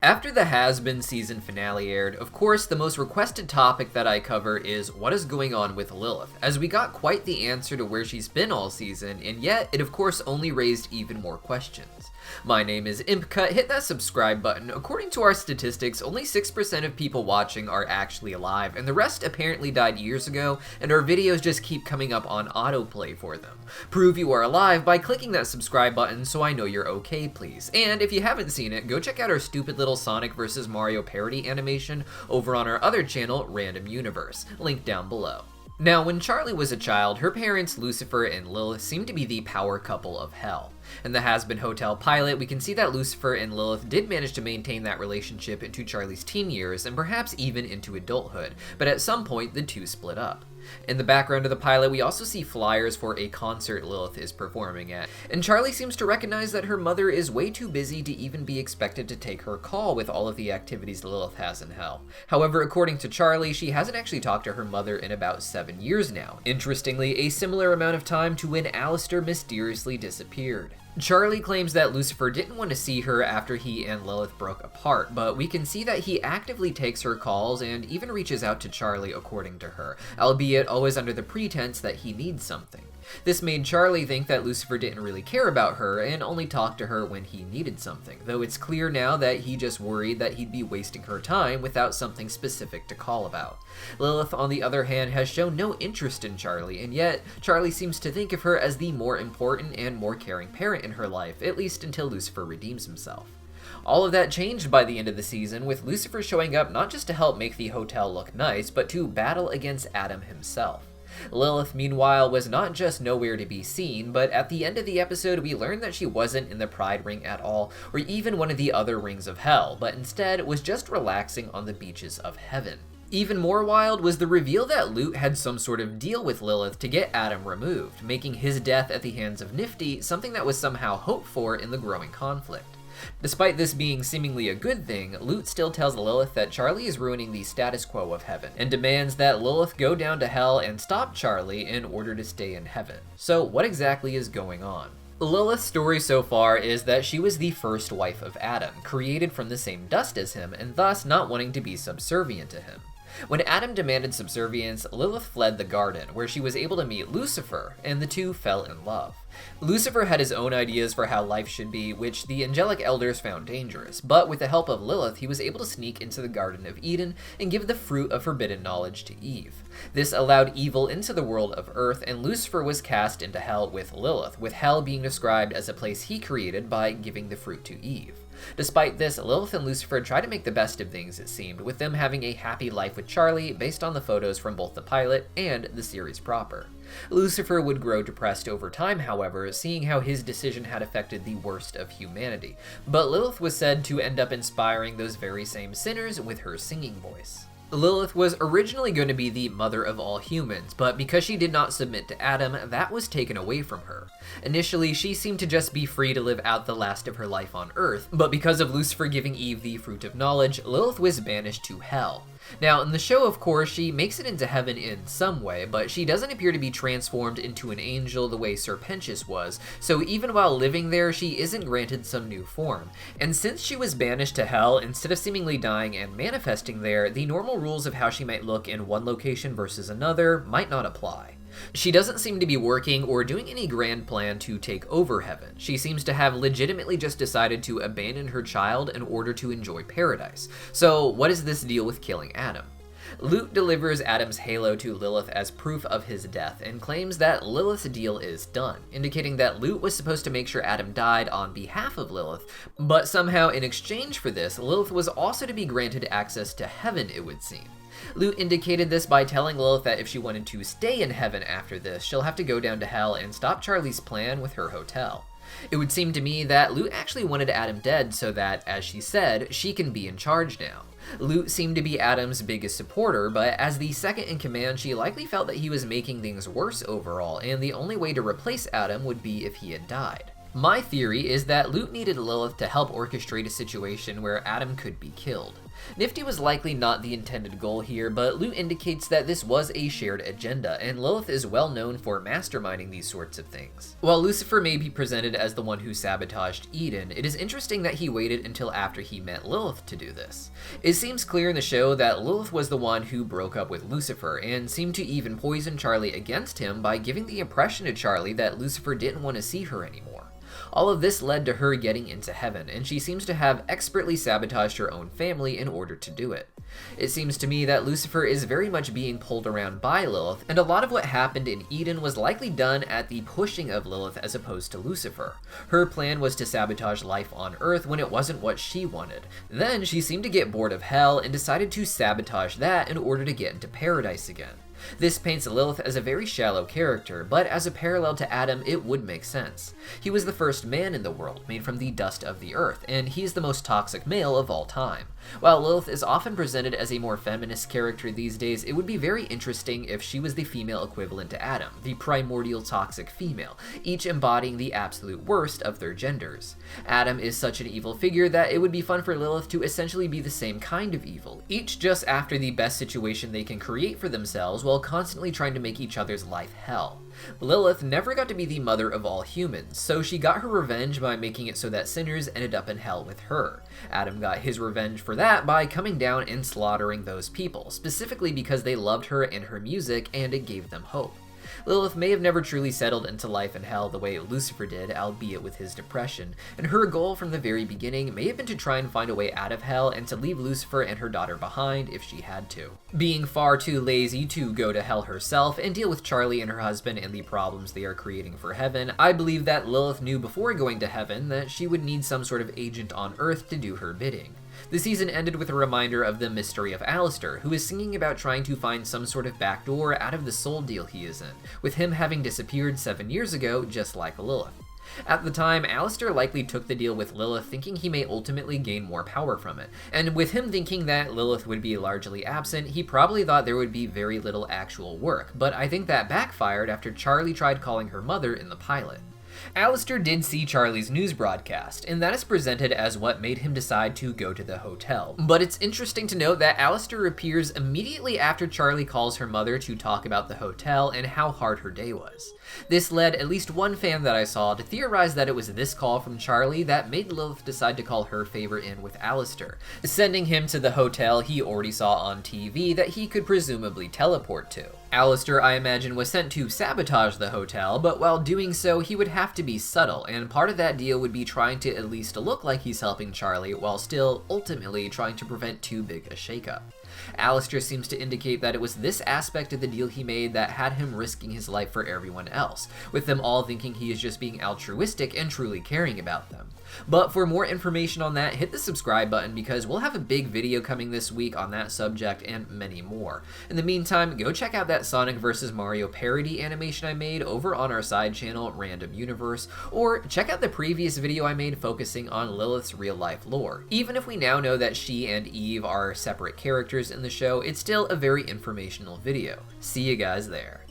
After the Hazbin season finale aired, of course, the most requested topic that I cover is what is going on with Lilith, as we got quite the answer to where she's been all season, and yet it of course only raised even more questions. My name is Impcut, hit that subscribe button. According to our statistics, only 6% of people watching are actually alive, and the rest apparently died years ago, and our videos just keep coming up on autoplay for them. Prove you are alive by clicking that subscribe button so I know you're okay, please. And if you haven't seen it, go check out our stupid little Sonic vs. Mario parody animation over on our other channel, Random Universe, link down below. Now, when Charlie was a child, her parents, Lucifer and Lilith, seemed to be the power couple of hell. In the Hazbin Hotel pilot, we can see that Lucifer and Lilith did manage to maintain that relationship into Charlie's teen years and perhaps even into adulthood, but at some point the two split up. In the background of the pilot, we also see flyers for a concert Lilith is performing at, and Charlie seems to recognize that her mother is way too busy to even be expected to take her call with all of the activities Lilith has in hell. However, according to Charlie, she hasn't actually talked to her mother in about 7 years now. Interestingly, a similar amount of time to when Alastor mysteriously disappeared. Charlie claims that Lucifer didn't want to see her after he and Lilith broke apart, but we can see that he actively takes her calls and even reaches out to Charlie according to her, albeit always under the pretense that he needs something. This made Charlie think that Lucifer didn't really care about her and only talked to her when he needed something, though it's clear now that he just worried that he'd be wasting her time without something specific to call about. Lilith, on the other hand, has shown no interest in Charlie, and yet Charlie seems to think of her as the more important and more caring parent in her life, at least until Lucifer redeems himself. All of that changed by the end of the season, with Lucifer showing up not just to help make the hotel look nice, but to battle against Adam himself. Lilith, meanwhile, was not just nowhere to be seen, but at the end of the episode we learned that she wasn't in the Pride Ring at all, or even one of the other rings of hell, but instead was just relaxing on the beaches of heaven. Even more wild was the reveal that Lute had some sort of deal with Lilith to get Adam removed, making his death at the hands of Nifty something that was somehow hoped for in the growing conflict. Despite this being seemingly a good thing, Lute still tells Lilith that Charlie is ruining the status quo of heaven, and demands that Lilith go down to hell and stop Charlie in order to stay in heaven. So what exactly is going on? Lilith's story so far is that she was the first wife of Adam, created from the same dust as him, and thus not wanting to be subservient to him. When Adam demanded subservience, Lilith fled the garden, where she was able to meet Lucifer, and the two fell in love. Lucifer had his own ideas for how life should be, which the angelic elders found dangerous, but with the help of Lilith, he was able to sneak into the Garden of Eden and give the fruit of forbidden knowledge to Eve. This allowed evil into the world of Earth, and Lucifer was cast into hell with Lilith, with hell being described as a place he created by giving the fruit to Eve. Despite this, Lilith and Lucifer try to make the best of things, it seemed, with them having a happy life with Charlie based on the photos from both the pilot and the series proper. Lucifer would grow depressed over time, however, seeing how his decision had affected the worst of humanity, but Lilith was said to end up inspiring those very same sinners with her singing voice. Lilith was originally going to be the mother of all humans, but because she did not submit to Adam, that was taken away from her. Initially, she seemed to just be free to live out the last of her life on Earth, but because of Lucifer giving Eve the fruit of knowledge, Lilith was banished to hell. Now, in the show, of course, she makes it into heaven in some way, but she doesn't appear to be transformed into an angel the way Serpentius was, so even while living there, she isn't granted some new form. And since she was banished to hell, instead of seemingly dying and manifesting there, the normal rules of how she might look in one location versus another might not apply. She doesn't seem to be working or doing any grand plan to take over heaven. She seems to have legitimately just decided to abandon her child in order to enjoy paradise. So what is this deal with killing Adam? Lute delivers Adam's halo to Lilith as proof of his death and claims that Lilith's deal is done, indicating that Lute was supposed to make sure Adam died on behalf of Lilith, but somehow in exchange for this, Lilith was also to be granted access to heaven, it would seem. Lute indicated this by telling Lilith that if she wanted to stay in heaven after this, she'll have to go down to hell and stop Charlie's plan with her hotel. It would seem to me that Lute actually wanted Adam dead so that, as she said, she can be in charge now. Lute seemed to be Adam's biggest supporter, but as the second in command, she likely felt that he was making things worse overall, and the only way to replace Adam would be if he had died. My theory is that Lute needed Lilith to help orchestrate a situation where Adam could be killed. Nifty was likely not the intended goal here, but Lute indicates that this was a shared agenda, and Lilith is well known for masterminding these sorts of things. While Lucifer may be presented as the one who sabotaged Eden, it is interesting that he waited until after he met Lilith to do this. It seems clear in the show that Lilith was the one who broke up with Lucifer, and seemed to even poison Charlie against him by giving the impression to Charlie that Lucifer didn't want to see her anymore. All of this led to her getting into heaven, and she seems to have expertly sabotaged her own family in order to do it. It seems to me that Lucifer is very much being pulled around by Lilith, and a lot of what happened in Eden was likely done at the pushing of Lilith as opposed to Lucifer. Her plan was to sabotage life on Earth when it wasn't what she wanted. Then she seemed to get bored of hell and decided to sabotage that in order to get into paradise again. This paints Lilith as a very shallow character, but as a parallel to Adam, it would make sense. He was the first man in the world, made from the dust of the earth, and he's the most toxic male of all time. While Lilith is often presented as a more feminist character these days, it would be very interesting if she was the female equivalent to Adam, the primordial toxic female, each embodying the absolute worst of their genders. Adam is such an evil figure that it would be fun for Lilith to essentially be the same kind of evil, each just after the best situation they can create for themselves while constantly trying to make each other's life hell. Lilith never got to be the mother of all humans, so she got her revenge by making it so that sinners ended up in hell with her. Adam got his revenge for that by coming down and slaughtering those people, specifically because they loved her and her music and it gave them hope. Lilith may have never truly settled into life in hell the way Lucifer did, albeit with his depression, and her goal from the very beginning may have been to try and find a way out of hell and to leave Lucifer and her daughter behind if she had to. Being far too lazy to go to hell herself and deal with Charlie and her husband and the problems they are creating for heaven, I believe that Lilith knew before going to heaven that she would need some sort of agent on Earth to do her bidding. The season ended with a reminder of the mystery of Alastor, who is singing about trying to find some sort of backdoor out of the soul deal he is in, with him having disappeared 7 years ago just like Lilith. At the time, Alastor likely took the deal with Lilith thinking he may ultimately gain more power from it, and with him thinking that Lilith would be largely absent, he probably thought there would be very little actual work, but I think that backfired after Charlie tried calling her mother in the pilot. Alastor did see Charlie's news broadcast, and that is presented as what made him decide to go to the hotel. But it's interesting to note that Alastor appears immediately after Charlie calls her mother to talk about the hotel and how hard her day was. This led at least one fan that I saw to theorize that it was this call from Charlie that made Lilith decide to call her favor in with Alastor, sending him to the hotel he already saw on TV that he could presumably teleport to. Alastor, I imagine, was sent to sabotage the hotel, but while doing so, he would have to be subtle, and part of that deal would be trying to at least look like he's helping Charlie while still, ultimately, trying to prevent too big a shakeup. Alastor seems to indicate that it was this aspect of the deal he made that had him risking his life for everyone else, with them all thinking he is just being altruistic and truly caring about them. But for more information on that, hit the subscribe button because we'll have a big video coming this week on that subject and many more. In the meantime, go check out that Sonic vs. Mario parody animation I made over on our side channel, Random Universe, or check out the previous video I made focusing on Lilith's real-life lore. Even if we now know that she and Eve are separate characters in the show, it's still a very informational video. See you guys there.